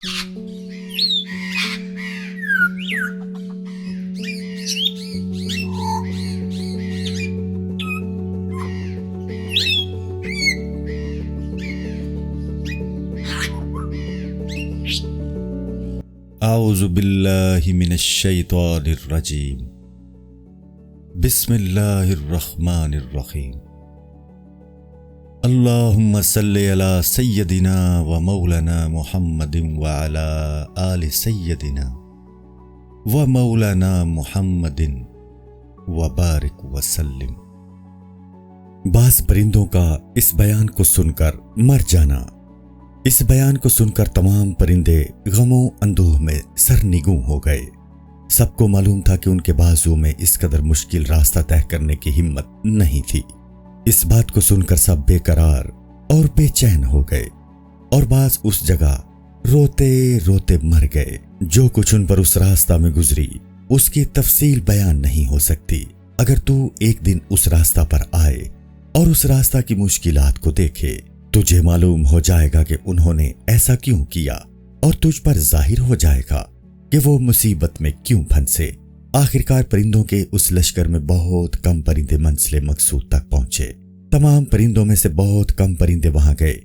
اعوذ باللہ من الشیطان الرجیم بسم اللہ الرحمن الرحیم اللہم صلی علی سیدنا و مولانا محمد وعلی آل سیدنا و مولانا محمد وبارک وسلم۔ بعض پرندوں کا اس بیان کو سن کر مر جانا۔ اس بیان کو سن کر تمام پرندے غم و اندوہ میں سرنگوں ہو گئے۔ سب کو معلوم تھا کہ ان کے بازو میں اس قدر مشکل راستہ طے کرنے کی ہمت نہیں تھی۔ اس بات کو سن کر سب بے قرار اور بے چین ہو گئے اور بعض اس جگہ روتے روتے مر گئے۔ جو کچھ ان پر اس راستہ میں گزری اس کی تفصیل بیان نہیں ہو سکتی۔ اگر تو ایک دن اس راستہ پر آئے اور اس راستہ کی مشکلات کو دیکھے، تجھے معلوم ہو جائے گا کہ انہوں نے ایسا کیوں کیا اور تجھ پر ظاہر ہو جائے گا کہ وہ مصیبت میں کیوں پھنسے۔ آخرکار پرندوں کے اس لشکر میں بہت کم پرندے منزل مقصود تک پہنچے۔ تمام پرندوں میں سے بہت کم پرندے وہاں گئے،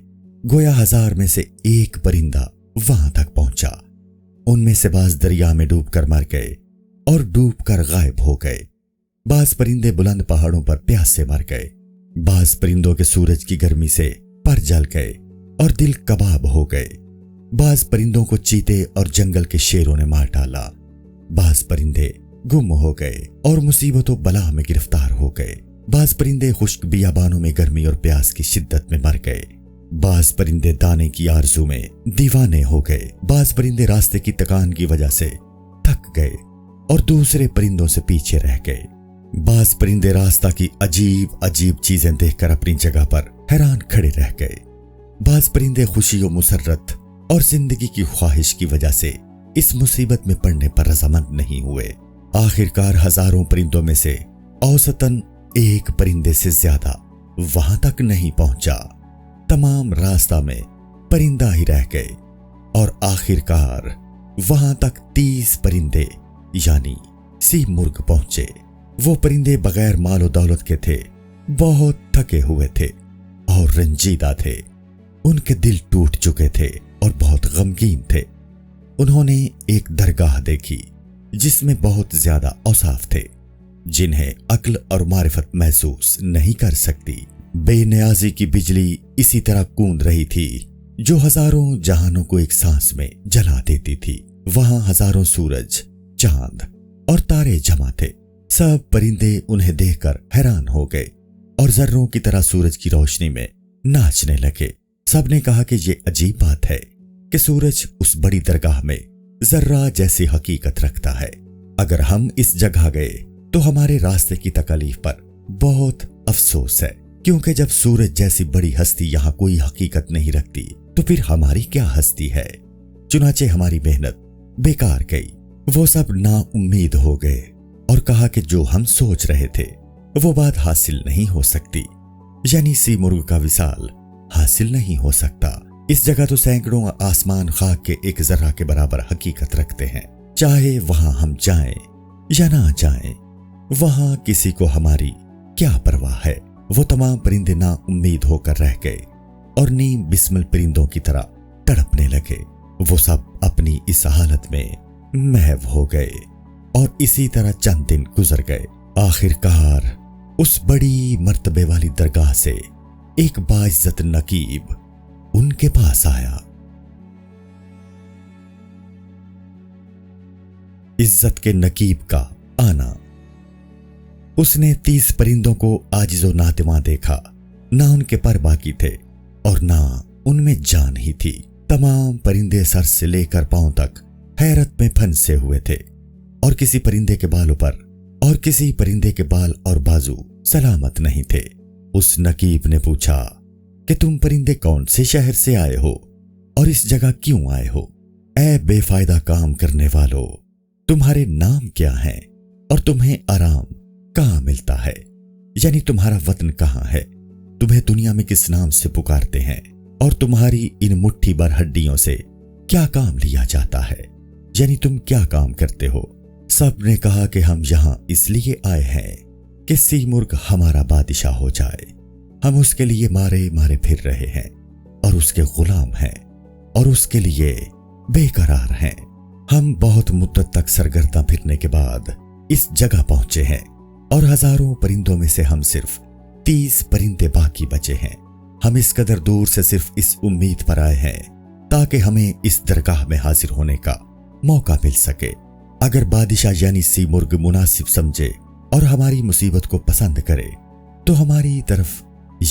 گویا 1000 میں سے ایک پرندہ وہاں تک پہنچا۔ ان میں سے بعض دریا میں ڈوب کر مر گئے اور ڈوب کر غائب ہو گئے۔ بعض پرندے بلند پہاڑوں پر پیاس سے مر گئے۔ بعض پرندوں کے سورج کی گرمی سے پر جل گئے اور دل کباب ہو گئے۔ بعض پرندوں کو چیتے اور جنگل کے شیروں نے مار ڈالا۔ بعض پرندے گم ہو گئے اور مصیبت و بلا میں گرفتار ہو گئے۔ بعض پرندے خشک بیابانوں میں گرمی اور پیاس کی شدت میں مر گئے۔ بعض پرندے دانے کی آرزو میں دیوانے ہو گئے۔ بعض پرندے راستے کی تکان کی وجہ سے تھک گئے اور دوسرے پرندوں سے پیچھے رہ گئے۔ بعض پرندے راستہ کی عجیب عجیب چیزیں دیکھ کر اپنی جگہ پر حیران کھڑے رہ گئے۔ بعض پرندے خوشی و مسرت اور زندگی کی خواہش کی وجہ سے اس مصیبت میں پڑنے پر رضامند نہیں ہوئے۔ آخرکار ہزاروں پرندوں میں سے اوسطاً ایک پرندے سے زیادہ وہاں تک نہیں پہنچا۔ تمام راستہ میں پرندہ ہی رہ گئے اور آخرکار وہاں تک 30 پرندے یعنی سی مرغ پہنچے۔ وہ پرندے بغیر مال و دولت کے تھے، بہت تھکے ہوئے تھے اور رنجیدہ تھے۔ ان کے دل ٹوٹ چکے تھے اور بہت غمگین تھے۔ انہوں نے ایک درگاہ دیکھی جس میں بہت زیادہ اوصاف تھے جنہیں عقل اور معرفت محسوس نہیں کر سکتی۔ بے نیازی کی بجلی اسی طرح کوند رہی تھی جو ہزاروں جہانوں کو ایک سانس میں جلا دیتی تھی۔ وہاں ہزاروں سورج، چاند اور تارے جمع تھے۔ سب پرندے انہیں دیکھ کر حیران ہو گئے اور ذروں کی طرح سورج کی روشنی میں ناچنے لگے۔ سب نے کہا کہ یہ عجیب بات ہے کہ سورج اس بڑی درگاہ میں ذرہ جیسی حقیقت رکھتا ہے۔ اگر ہم اس جگہ گئے تو ہمارے راستے کی تکالیف پر بہت افسوس ہے، کیونکہ جب سورج جیسی بڑی ہستی یہاں کوئی حقیقت نہیں رکھتی تو پھر ہماری کیا ہستی ہے۔ چنانچہ ہماری محنت بیکار گئی۔ وہ سب نا امید ہو گئے اور کہا کہ جو ہم سوچ رہے تھے وہ بات حاصل نہیں ہو سکتی، یعنی سی مرغ کا وصال حاصل نہیں ہو سکتا۔ اس جگہ تو سینکڑوں آسمان خاک کے ایک ذرہ کے برابر حقیقت رکھتے ہیں، چاہے وہاں ہم جائیں یا نہ جائیں، وہاں کسی کو ہماری کیا پرواہ ہے۔ وہ تمام پرندے نا امید ہو کر رہ گئے اور نیم بسمل پرندوں کی طرح تڑپنے لگے۔ وہ سب اپنی اس حالت میں محو ہو گئے اور اسی طرح چند دن گزر گئے۔ آخرکار اس بڑی مرتبے والی درگاہ سے ایک باعزت نقیب ان کے پاس آیا۔ عزت کے نقیب کا آنا۔ اس نے 30 پرندوں کو عاجز و ناتواں دیکھا، نہ ان کے پر باقی تھے اور نہ ان میں جان ہی تھی۔ تمام پرندے سر سے لے کر پاؤں تک حیرت میں پھنسے ہوئے تھے اور کسی پرندے کے بالوں پر اور کسی پرندے کے بال اور بازو سلامت نہیں تھے۔ اس نقیب نے پوچھا کہ تم پرندے کون سے شہر سے آئے ہو اور اس جگہ کیوں آئے ہو؟ اے بے فائدہ کام کرنے والو، تمہارے نام کیا ہیں اور تمہیں آرام کہاں ملتا ہے؟ یعنی تمہارا وطن کہاں ہے؟ تمہیں دنیا میں کس نام سے پکارتے ہیں اور تمہاری ان مٹھی بھر ہڈیوں سے کیا کام لیا جاتا ہے؟ یعنی تم کیا کام کرتے ہو؟ سب نے کہا کہ ہم یہاں اس لیے آئے ہیں کہ سیمرغ ہمارا بادشاہ ہو جائے۔ ہم اس کے لیے مارے مارے پھر رہے ہیں اور اس کے غلام ہیں اور اس کے لیے بے قرار ہیں۔ ہم بہت مدت تک سرگرداں پھرنے کے بعد اس جگہ پہنچے ہیں اور ہزاروں پرندوں میں سے ہم صرف 30 پرندے باقی بچے ہیں۔ ہم اس قدر دور سے صرف اس امید پر آئے ہیں تاکہ ہمیں اس درگاہ میں حاضر ہونے کا موقع مل سکے۔ اگر بادشاہ یعنی سیمرغ مناسب سمجھے اور ہماری مصیبت کو پسند کرے تو ہماری طرف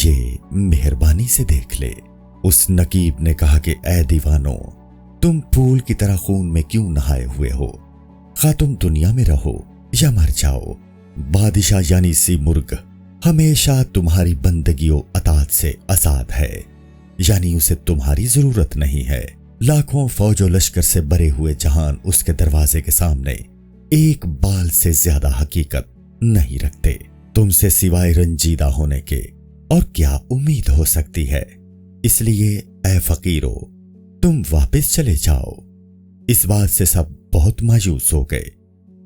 یہ مہربانی سے دیکھ لے۔ اس نقیب نے کہا کہ اے دیوانو، تم پھول کی طرح خون میں کیوں نہائے ہوئے ہو؟ خواہ تم دنیا میں رہو یا مر جاؤ، بادشاہ یعنی سیمرغ ہمیشہ تمہاری بندگی و اطاعت سے آزاد ہے، یعنی اسے تمہاری ضرورت نہیں ہے۔ لاکھوں فوج و لشکر سے بھرے ہوئے جہان اس کے دروازے کے سامنے ایک بال سے زیادہ حقیقت نہیں رکھتے۔ تم سے سوائے رنجیدہ ہونے کے اور کیا امید ہو سکتی ہے؟ اس لیے اے فقیرو، تم واپس چلے جاؤ۔ اس بات سے سب بہت مایوس ہو گئے۔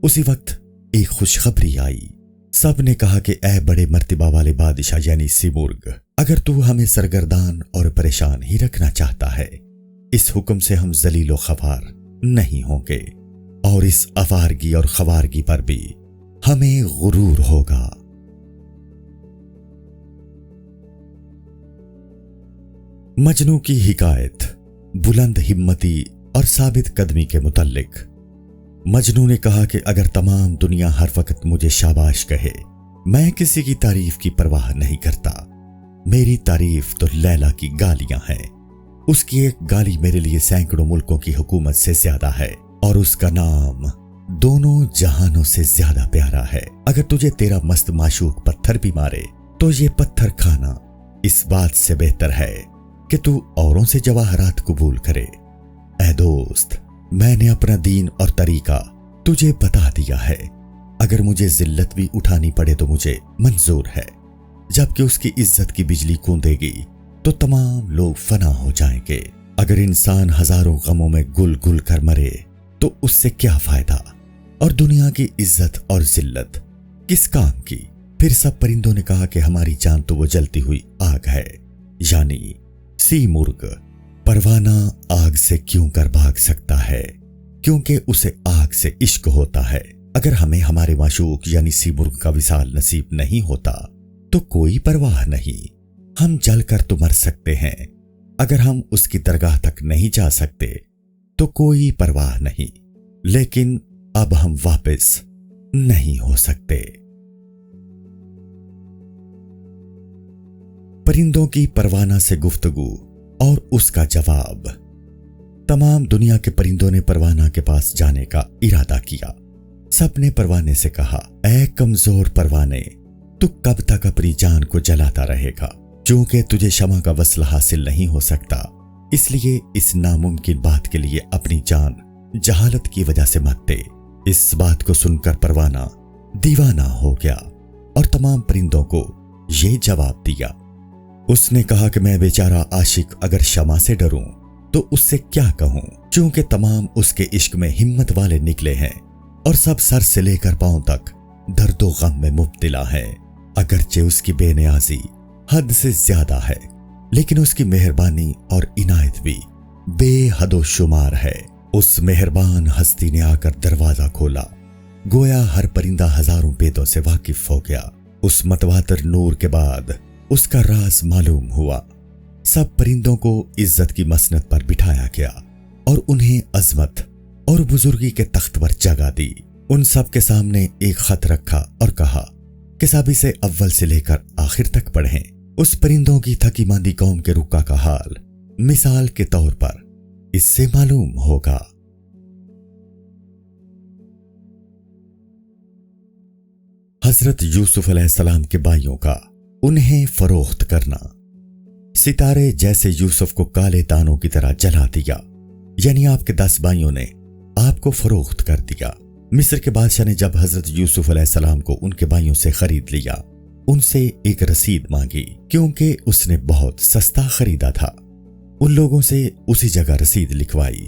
اسی وقت ایک خوشخبری آئی۔ سب نے کہا کہ اے بڑے مرتبہ والے بادشاہ یعنی سیمرغ، اگر تو ہمیں سرگردان اور پریشان ہی رکھنا چاہتا ہے، اس حکم سے ہم ذلیل و خوار نہیں ہوں گے، اور اس افارگی اور خوارگی پر بھی ہمیں غرور ہوگا۔ مجنو کی حکایت بلند ہمتی اور ثابت قدمی کے متعلق۔ مجنو نے کہا کہ اگر تمام دنیا ہر وقت مجھے شاباش کہے، میں کسی کی تعریف کی پرواہ نہیں کرتا۔ میری تعریف تو لیلا کی گالیاں ہیں۔ اس کی ایک گالی میرے لیے سینکڑوں ملکوں کی حکومت سے زیادہ ہے، اور اس کا نام دونوں جہانوں سے زیادہ پیارا ہے۔ اگر تجھے تیرا مست معشوق پتھر بھی مارے تو یہ پتھر کھانا اس بات سے بہتر ہے کہ تو اوروں سے جواہرات قبول کرے۔ اے دوست، میں نے اپنا دین اور طریقہ تجھے بتا دیا ہے۔ اگر مجھے ذلت بھی اٹھانی پڑے تو مجھے منظور ہے۔ جبکہ اس کی عزت کی بجلی کوندے گی تو تمام لوگ فنا ہو جائیں گے۔ اگر انسان ہزاروں غموں میں گل گل کر مرے تو اس سے کیا فائدہ؟ اور دنیا کی عزت اور ذلت کس کام کی؟ پھر سب پرندوں نے کہا کہ ہماری جان تو وہ جلتی ہوئی آگ ہے، یعنی سیمرغ۔ پروانہ آگ سے کیوں کر بھاگ سکتا ہے؟ کیونکہ اسے آگ سے عشق ہوتا ہے۔ اگر ہمیں ہمارے معشوق یعنی سیمرغ کا وصال نصیب نہیں ہوتا تو کوئی پرواہ نہیں، ہم جل کر تو مر سکتے ہیں۔ اگر ہم اس کی درگاہ تک نہیں جا سکتے تو کوئی پرواہ نہیں، لیکن اب ہم واپس نہیں ہو سکتے۔ پرندوں کی پروانہ سے گفتگو اور اس کا جواب۔ تمام دنیا کے پرندوں نے پروانہ کے پاس جانے کا ارادہ کیا۔ سب نے پروانے سے کہا، اے کمزور پروانے، تو کب تک اپنی جان کو جلاتا رہے گا؟ چونکہ تجھے شمع کا وصل حاصل نہیں ہو سکتا، اس لیے اس ناممکن بات کے لیے اپنی جان جہالت کی وجہ سے مت دے۔ اس بات کو سن کر پروانہ دیوانہ ہو گیا اور تمام پرندوں کو یہ جواب دیا۔ اس نے کہا کہ میں بیچارہ عاشق اگر شمع سے ڈروں تو اس سے کیا کہوں، چونکہ تمام اس کے عشق میں ہمت والے نکلے ہیں اور سب سر سے لے کر پاؤں تک درد و غم میں مبتلا ہے۔ اگرچہ اس کی بے نیازی حد سے زیادہ ہے، لیکن اس کی مہربانی اور عنایت بھی بے حد و شمار ہے۔ اس مہربان ہستی نے آ کر دروازہ کھولا، گویا ہر پرندہ ہزاروں بیدوں سے واقف ہو گیا۔ اس متواتر نور کے بعد اس کا راز معلوم ہوا۔ سب پرندوں کو عزت کی مسند پر بٹھایا گیا اور انہیں عظمت اور بزرگی کے تخت پر جگہ دی۔ ان سب کے سامنے ایک خط رکھا اور کہا کہ سب اسے اول سے لے کر آخر تک پڑھیں۔ اس پرندوں کی تھکی ماندی قوم کے رکا کا حال مثال کے طور پر اس سے معلوم ہوگا۔ حضرت یوسف علیہ السلام کے بھائیوں کا انہیں فروخت کرنا۔ ستارے جیسے یوسف کو کالے دانوں کی طرح جلا دیا، یعنی آپ کے 10 بھائیوں نے آپ کو فروخت کر دیا۔ مصر کے بادشاہ نے جب حضرت یوسف علیہ السلام کو ان کے بھائیوں سے خرید لیا، ان سے ایک رسید مانگی، کیونکہ اس نے بہت سستا خریدا تھا۔ ان لوگوں سے اسی جگہ رسید لکھوائی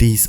30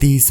30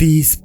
30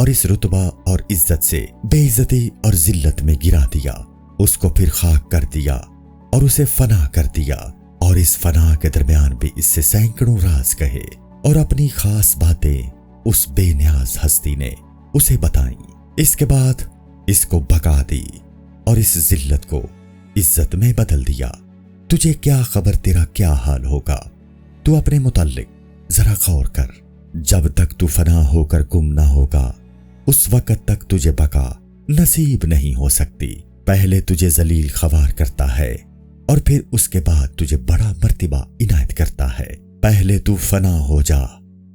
اور اس رتبہ اور عزت سے بے عزتی اور ذلت میں گرا دیا، اس کو پھر خاک کر دیا اور اسے فنا کر دیا، اور اس فنا کے درمیان بھی اس سے سینکڑوں راز کہے اور اپنی خاص باتیں اس بے نیاز ہستی نے اسے بتائیں۔ اس کے بعد اس کو بقا دی اور اس ذلت کو عزت میں بدل دیا۔ تجھے کیا خبر تیرا کیا حال ہوگا؟ تو اپنے متعلق ذرا غور کر۔ جب تک تو فنا ہو کر گم نہ ہوگا اس وقت تک تجھے بقا نصیب نہیں ہو سکتی۔ پہلے تجھے ذلیل خوار کرتا ہے اور پھر اس کے بعد تجھے بڑا مرتبہ عنایت کرتا ہے۔ پہلے تو فنا ہو جا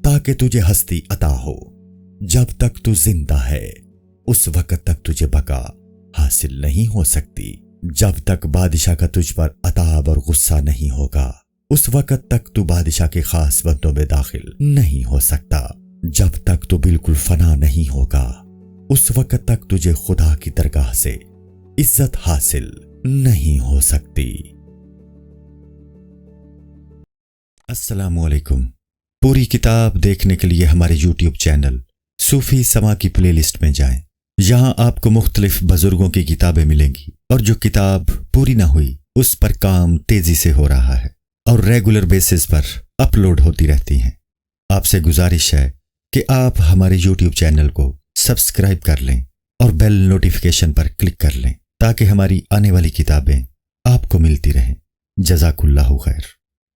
تاکہ تجھے ہستی عطا ہو۔ جب تک تو زندہ ہے اس وقت تک تجھے بقا حاصل نہیں ہو سکتی۔ جب تک بادشاہ کا تجھ پر عتاب اور غصہ نہیں ہوگا اس وقت تک تو بادشاہ کے خاص بندوں میں داخل نہیں ہو سکتا۔ جب تک تو بالکل فنا نہیں ہوگا اس وقت تک تجھے خدا کی درگاہ سے عزت حاصل نہیں ہو سکتی۔ السلام علیکم۔ پوری کتاب دیکھنے کے لیے ہمارے یوٹیوب چینل صوفی سما کی پلے لسٹ میں جائیں۔ یہاں آپ کو مختلف بزرگوں کی کتابیں ملیں گی، اور جو کتاب پوری نہ ہوئی اس پر کام تیزی سے ہو رہا ہے اور ریگولر بیسس پر اپلوڈ ہوتی رہتی ہیں۔ آپ سے گزارش ہے کہ آپ ہمارے یوٹیوب چینل کو سبسکرائب کر لیں اور بیل نوٹیفیکیشن پر کلک کر لیں تاکہ ہماری آنے والی کتابیں آپ کو ملتی رہیں۔ جزاک اللہ خیر۔